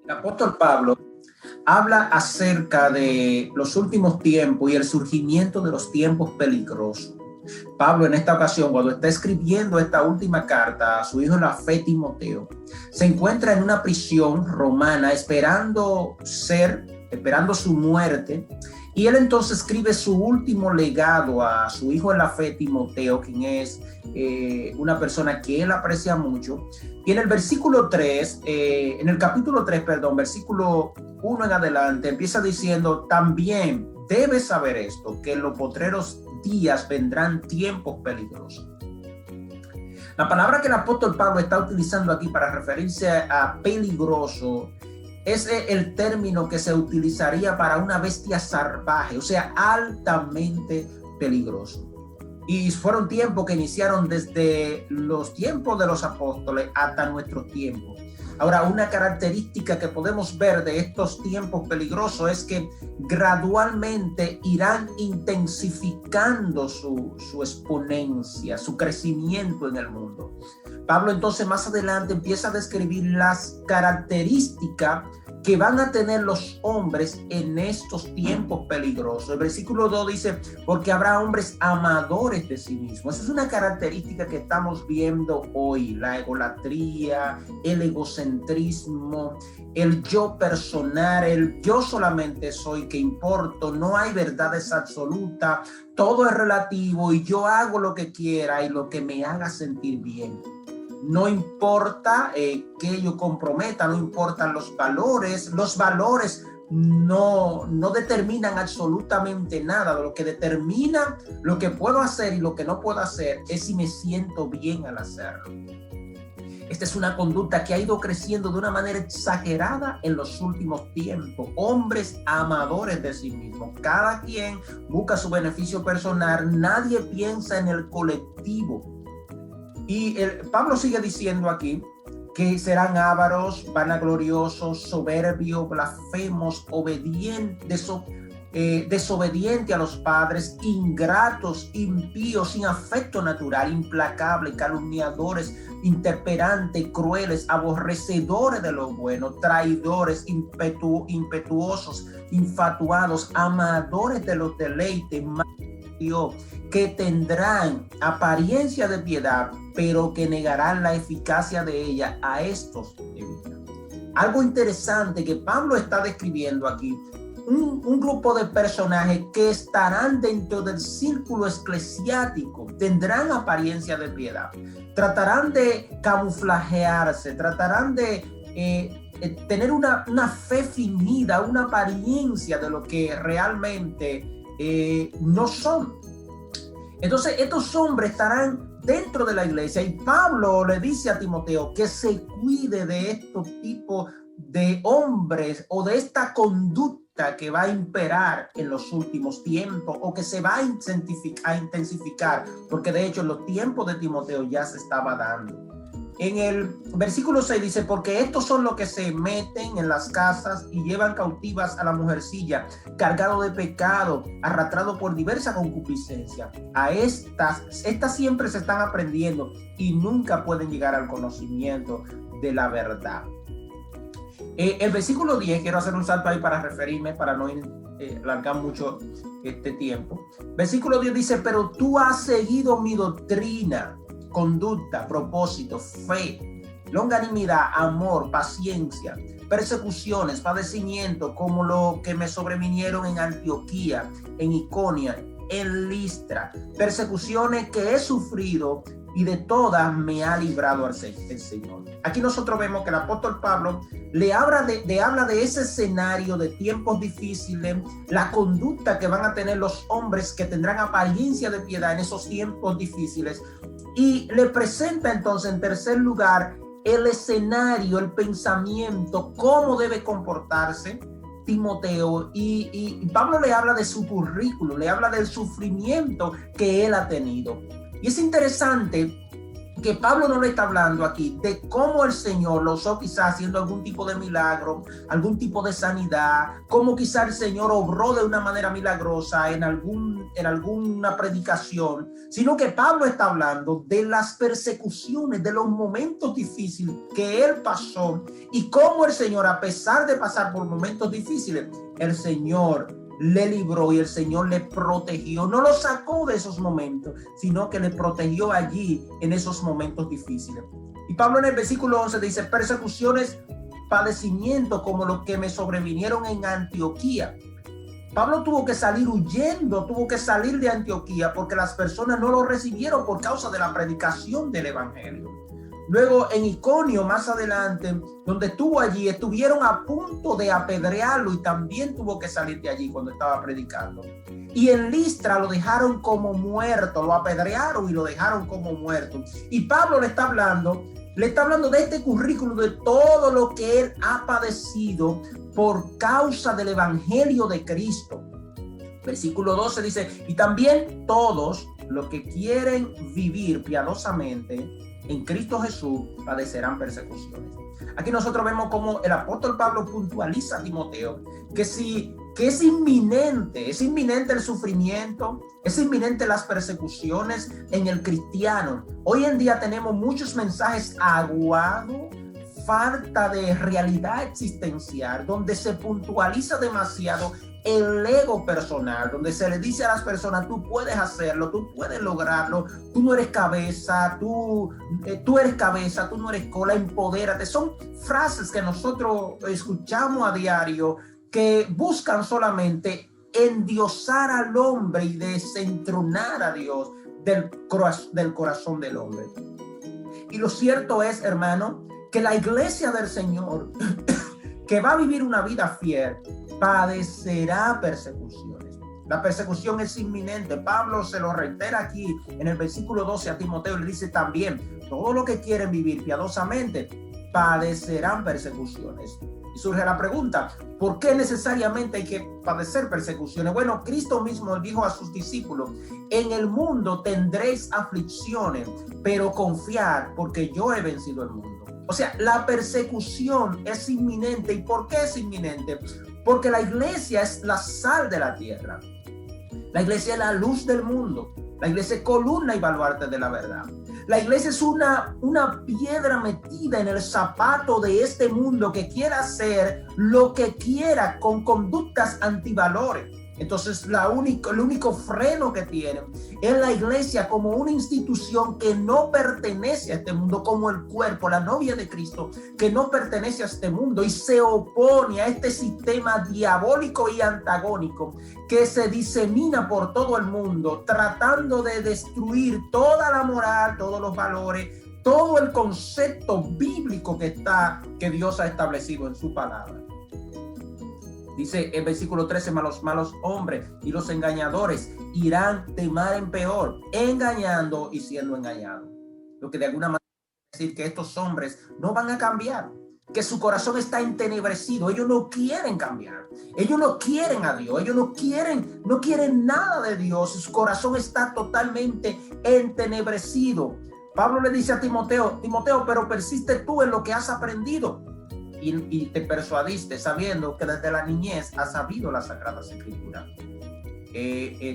El apóstol Pablo habla acerca de los últimos tiempos y el surgimiento de los tiempos peligrosos. Pablo en esta ocasión, cuando está escribiendo esta última carta a su hijo en la fe Timoteo, se encuentra en una prisión romana esperando su muerte, y él entonces escribe su último legado a su hijo en la fe Timoteo, quien es una persona que él aprecia mucho. Y en el versículo 3, en el capítulo 3, perdón, versículo 1 en adelante, empieza diciendo: también debes saber esto, que en los postreros días vendrán tiempos peligrosos. La palabra que el apóstol Pablo está utilizando aquí para referirse a peligroso es el término que se utilizaría para una bestia salvaje, o sea, altamente peligroso. Y fueron tiempos que iniciaron desde los tiempos de los apóstoles hasta nuestros tiempos. Ahora, una característica que podemos ver de estos tiempos peligrosos es que gradualmente irán intensificando su exponencia, su crecimiento en el mundo. Pablo entonces más adelante empieza a describir las características que van a tener los hombres en estos tiempos peligrosos. El versículo 2 dice: porque habrá hombres amadores de sí mismos. Esa es una característica que estamos viendo hoy: la egolatría, el egocentrismo, el yo personal, el yo solamente soy que importo, no hay verdades absolutas, todo es relativo y yo hago lo que quiera y lo que me haga sentir bien. No importa que yo comprometa, no importan los valores no determinan absolutamente nada. Lo que determina lo que puedo hacer y lo que no puedo hacer es si me siento bien al hacerlo. Esta es una conducta que ha ido creciendo de una manera exagerada en los últimos tiempos. Hombres amadores de sí mismos. Cada quien busca su beneficio personal, nadie piensa en el colectivo. Y Pablo sigue diciendo aquí que serán ávaros, vanagloriosos, soberbios, blasfemos, desobedientes a los padres, ingratos, impíos, sin afecto natural, implacables, calumniadores, intemperantes, crueles, aborrecedores de lo bueno, traidores, impetuosos, infatuados, amadores de los deleites, que tendrán apariencia de piedad, pero que negarán la eficacia de ella. A estos evitan. Algo interesante que Pablo está describiendo aquí: un grupo de personajes que estarán dentro del círculo eclesiástico, tendrán apariencia de piedad, tratarán de camuflajearse, tratarán de tener una fe fingida, una apariencia de lo que realmente no son. Entonces estos hombres estarán dentro de la iglesia, y Pablo le dice a Timoteo que se cuide de estos tipos de hombres o de esta conducta que va a imperar en los últimos tiempos, o que se va a intensificar, porque de hecho en los tiempos de Timoteo ya se estaba dando. En el versículo 6 dice: porque estos son los que se meten en las casas y llevan cautivas a la mujercilla, cargado de pecado, arrastrado por diversa concupiscencia. A estas siempre se están aprendiendo y nunca pueden llegar al conocimiento de la verdad. El versículo 10, quiero hacer un salto ahí para referirme, para no alargar mucho este tiempo. Versículo 10 dice: pero tú has seguido mi doctrina, conducta, propósito, fe, longanimidad, amor, paciencia, persecuciones, padecimiento, como lo que me sobrevinieron en Antioquía, en Iconia, en Listra, persecuciones que he sufrido, y de todas me ha librado el Señor. Aquí nosotros vemos que el apóstol Pablo le habla de ese escenario de tiempos difíciles, la conducta que van a tener los hombres que tendrán apariencia de piedad en esos tiempos difíciles, y le presenta entonces en tercer lugar el escenario, el pensamiento, cómo debe comportarse Timoteo, y Pablo le habla de su currículo, le habla del sufrimiento que él ha tenido. Y es interesante que Pablo no le está hablando aquí de cómo el Señor lo usó quizás haciendo algún tipo de milagro, algún tipo de sanidad, cómo quizás el Señor obró de una manera milagrosa en alguna predicación, sino que Pablo está hablando de las persecuciones, de los momentos difíciles que él pasó y cómo el Señor, a pesar de pasar por momentos difíciles, el Señor le libró y el Señor le protegió. No lo sacó de esos momentos, sino que le protegió allí en esos momentos difíciles. Y Pablo en el versículo 11 dice: persecuciones, padecimientos como los que me sobrevinieron en Antioquía. Pablo tuvo que salir huyendo, tuvo que salir de Antioquía porque las personas no lo recibieron por causa de la predicación del evangelio. Luego en Iconio, más adelante, donde estuvo allí, estuvieron a punto de apedrearlo y también tuvo que salir de allí cuando estaba predicando. Y en Listra lo dejaron como muerto, lo apedrearon y lo dejaron como muerto. Y Pablo le está hablando de este currículo, de todo lo que él ha padecido por causa del evangelio de Cristo. Versículo 12 dice: y también todos los que quieren vivir piadosamente en Cristo Jesús padecerán persecuciones. Aquí nosotros vemos cómo el apóstol Pablo puntualiza a Timoteo que es inminente el sufrimiento, es inminente las persecuciones en el cristiano. Hoy en día tenemos muchos mensajes aguados, falta de realidad existencial, donde se puntualiza demasiado el ego personal, donde se le dice a las personas: tú puedes hacerlo, tú puedes lograrlo, tú no eres cabeza, tú eres cabeza, tú no eres cola, empodérate. Son frases que nosotros escuchamos a diario que buscan solamente endiosar al hombre y desentronar a Dios del corazón del hombre. Y lo cierto es, hermano, que la iglesia del Señor que va a vivir una vida fiel padecerá persecuciones. La persecución es inminente. Pablo se lo reitera aquí en el versículo 12 a Timoteo. Le dice también: todos los que quieren vivir piadosamente padecerán persecuciones. Y surge la pregunta: ¿por qué necesariamente hay que padecer persecuciones? Bueno, Cristo mismo dijo a sus discípulos: en el mundo tendréis aflicciones, pero confiad, porque yo he vencido el mundo. O sea, la persecución es inminente. ¿Y por qué es inminente? Porque la iglesia es la sal de la tierra. La iglesia es la luz del mundo. La iglesia es columna y baluarte de la verdad. La iglesia es una piedra metida en el zapato de este mundo que quiera hacer lo que quiera con conductas antivalores. Entonces el único freno que tienen es la iglesia como una institución que no pertenece a este mundo, como el cuerpo, la novia de Cristo, que no pertenece a este mundo y se opone a este sistema diabólico y antagónico que se disemina por todo el mundo, tratando de destruir toda la moral, todos los valores, todo el concepto bíblico que Dios ha establecido en su palabra. Dice el versículo 13: los malos hombres y los engañadores irán de mal en peor, engañando y siendo engañados. Lo que de alguna manera quiere decir que estos hombres no van a cambiar, que su corazón está entenebrecido. Ellos no quieren cambiar, ellos no quieren a Dios, ellos no quieren nada de Dios. Su corazón está totalmente entenebrecido. Pablo le dice a Timoteo: pero persiste tú en lo que has aprendido y te persuadiste, sabiendo que desde la niñez has sabido las Sagradas Escrituras.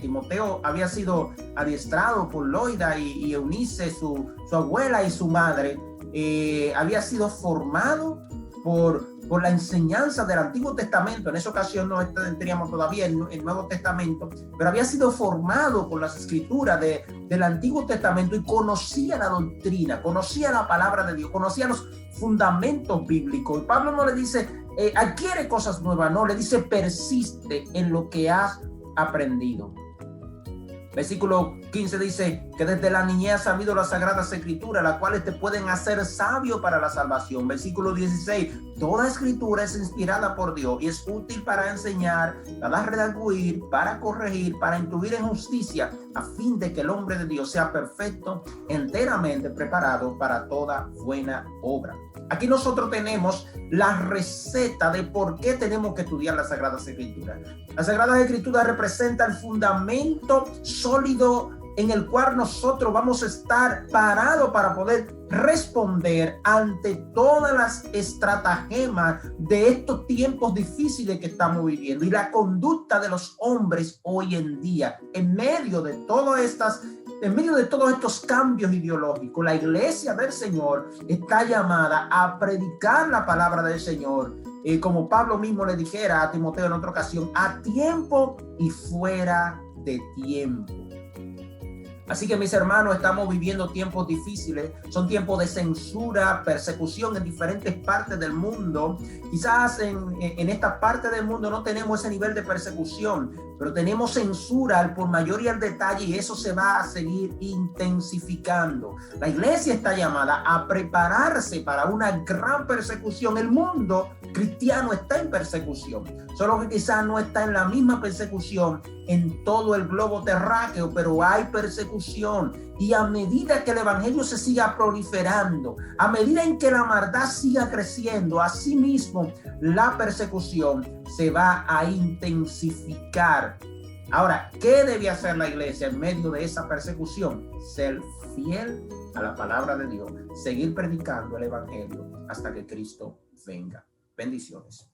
Timoteo había sido adiestrado por Loida y Eunice, su abuela y su madre. Había sido formado por la enseñanza del Antiguo Testamento. En esa ocasión no teníamos todavía el Nuevo Testamento, pero había sido formado por las escrituras del Antiguo Testamento y conocía la doctrina, conocía la palabra de Dios, conocía los fundamentos bíblicos. Y Pablo no le dice adquiere cosas nuevas, no, le dice persiste en lo que has aprendido. Versículo 15 dice que desde la niñez has sabido las Sagradas Escrituras, las cuales te pueden hacer sabio para la salvación. Versículo 16: toda escritura es inspirada por Dios y es útil para enseñar, para redarguir, para corregir, para instruir en justicia, a fin de que el hombre de Dios sea perfecto, enteramente preparado para toda buena obra. Aquí nosotros tenemos la receta de por qué tenemos que estudiar las Sagradas Escrituras. Las Sagradas Escrituras representan el fundamento sólido en el cual nosotros vamos a estar parados para poder responder ante todas las estratagemas de estos tiempos difíciles que estamos viviendo y la conducta de los hombres hoy en día. En medio de todos estos cambios ideológicos, la iglesia del Señor está llamada a predicar la palabra del Señor, como Pablo mismo le dijera a Timoteo en otra ocasión, a tiempo y fuera de tiempo. Así que, mis hermanos, estamos viviendo tiempos difíciles, son tiempos de censura, persecución en diferentes partes del mundo. Quizás en esta parte del mundo no tenemos ese nivel de persecución, pero tenemos censura al por mayor y al detalle, y eso se va a seguir intensificando. La iglesia está llamada a prepararse para una gran persecución. El mundo cristiano está en persecución, solo que quizás no está en la misma persecución en todo el globo terráqueo, pero hay persecución. Y a medida que el evangelio se siga proliferando, a medida en que la maldad siga creciendo, asimismo la persecución se va a intensificar. Ahora, ¿qué debe hacer la iglesia en medio de esa persecución? Ser fiel a la palabra de Dios, seguir predicando el evangelio hasta que Cristo venga. Bendiciones.